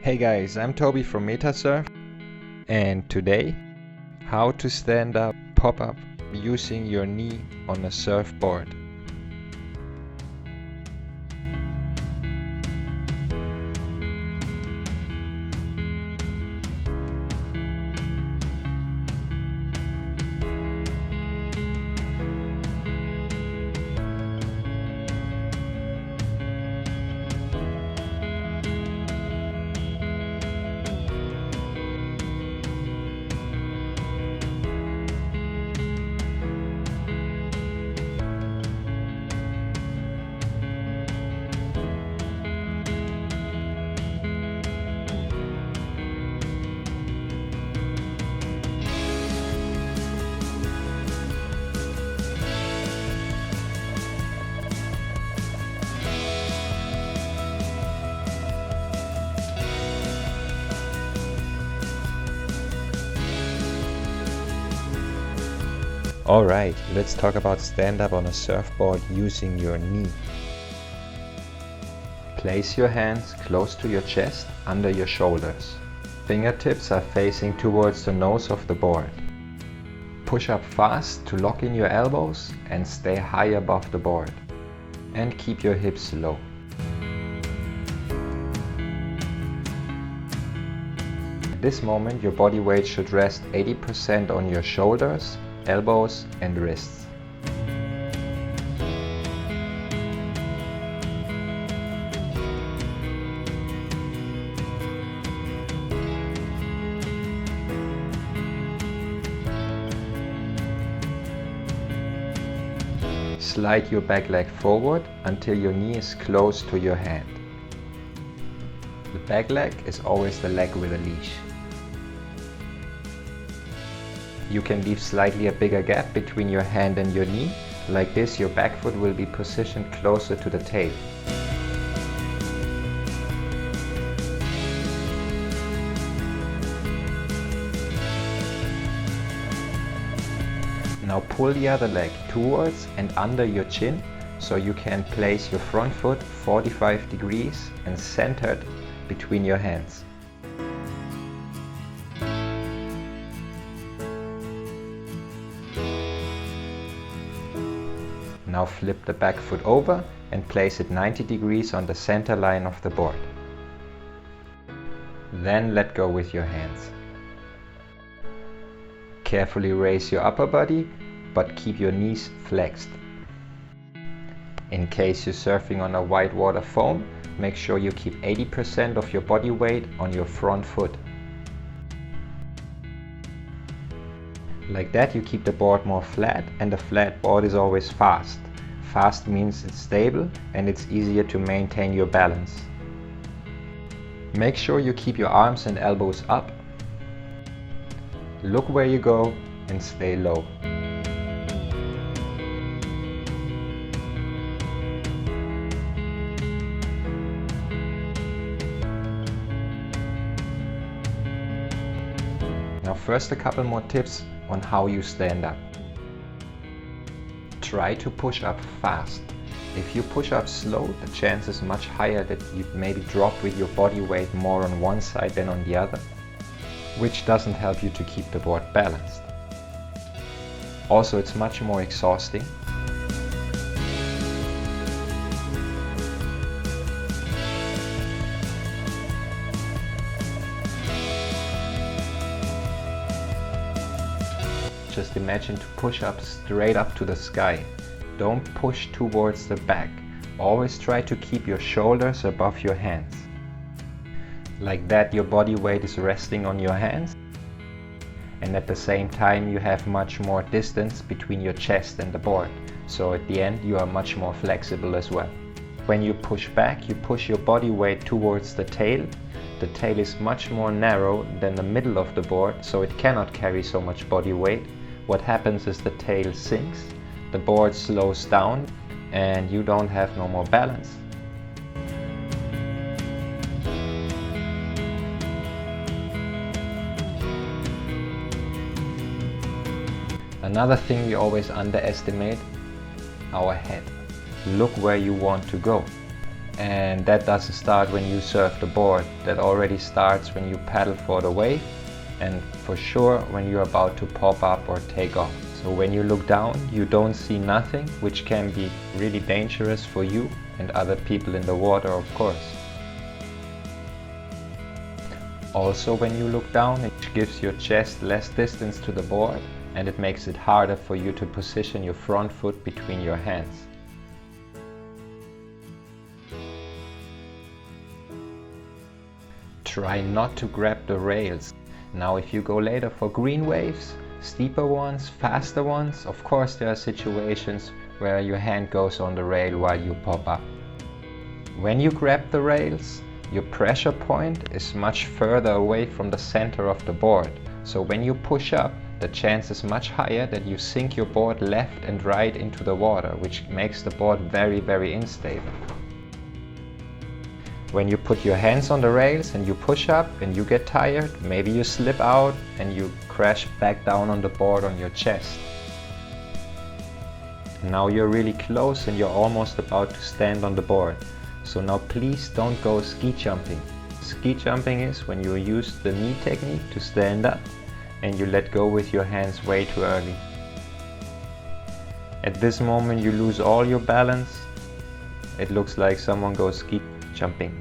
Hey guys, I'm Toby from MetaSurf, and today, how to stand up pop-up using your knee on a surfboard. Alright, let's talk about stand up on a surfboard using your knee. Place your hands close to your chest, under your shoulders. Fingertips are facing towards the nose of the board. Push up fast to lock in your elbows and stay high above the board. And keep your hips low. At this moment, your body weight should rest 80% on your shoulders, elbows and wrists. Slide your back leg forward until your knee is close to your hand. The back leg is always the leg with a leash. You can leave slightly a bigger gap between your hand and your knee. Like this, your back foot will be positioned closer to the tail. Now pull the other leg towards and under your chin so you can place your front foot 45 degrees and centered between your hands. Now flip the back foot over and place it 90 degrees on the center line of the board. Then let go with your hands. Carefully raise your upper body, but keep your knees flexed. In case you're surfing on a whitewater foam, make sure you keep 80% of your body weight on your front foot. Like that, you keep the board more flat, and the flat board is always fast. Fast means it's stable and it's easier to maintain your balance. Make sure you keep your arms and elbows up. Look where you go and stay low. Now first a couple more tips on how you stand up. Try to push up fast. If you push up slow, the chance is much higher that you maybe drop with your body weight more on one side than on the other, which doesn't help you to keep the board balanced. Also, it's much more exhausting. Just imagine to push up straight up to the sky. Don't push towards the back. Always try to keep your shoulders above your hands. Like that, your body weight is resting on your hands, and at the same time you have much more distance between your chest and the board. So at the end you are much more flexible as well. When you push back, you push your body weight towards the tail. The tail is much more narrow than the middle of the board, so it cannot carry so much body weight. What happens is the tail sinks, the board slows down, and you don't have no more balance. Another thing we always underestimate, our head. Look where you want to go. And that doesn't start when you surf the board. That already starts when you paddle for the wave, and for sure when you're about to pop up or take off. So when you look down, you don't see nothing, which can be really dangerous for you and other people in the water, of course. Also, when you look down, it gives your chest less distance to the board, and it makes it harder for you to position your front foot between your hands. Try not to grab the rails. Now if you go later for green waves, steeper ones, faster ones, of course there are situations where your hand goes on the rail while you pop up. When you grab the rails, your pressure point is much further away from the center of the board. So when you push up, the chance is much higher that you sink your board left and right into the water, which makes the board very, very unstable. When you put your hands on the rails and you push up and you get tired, maybe you slip out and you crash back down on the board on your chest. Now you're really close and you're almost about to stand on the board. So now please don't go ski jumping. Ski jumping is when you use the knee technique to stand up and you let go with your hands way too early. At this moment you lose all your balance. It looks like someone goes ski jumping.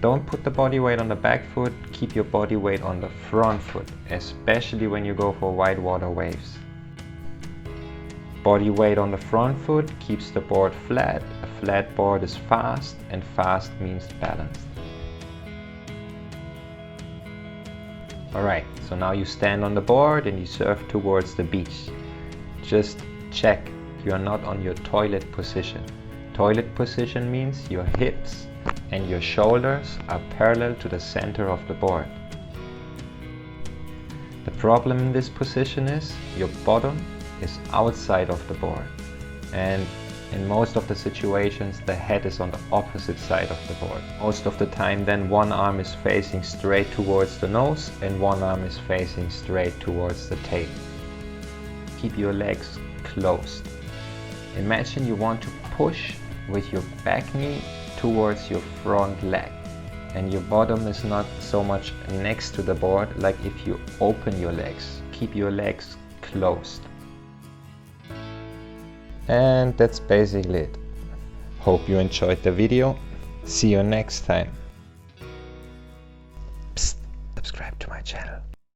Don't put the body weight on the back foot, keep your body weight on the front foot, especially when you go for whitewater waves. Body weight on the front foot keeps the board flat. A flat board is fast, and fast means balanced. Alright, so now you stand on the board and you surf towards the beach. Just check you are not on your toilet position. Toilet position means your hips and your shoulders are parallel to the center of the board. The problem in this position is your bottom is outside of the board, and in most of the situations the head is on the opposite side of the board. Most of the time then one arm is facing straight towards the nose and one arm is facing straight towards the tail. Keep your legs closed. Imagine you want to push with your back knee towards your front leg, and your bottom is not so much next to the board like if you open your legs. Keep your legs closed. And that's basically it. Hope you enjoyed the video. See you next time. Psst, subscribe to my channel.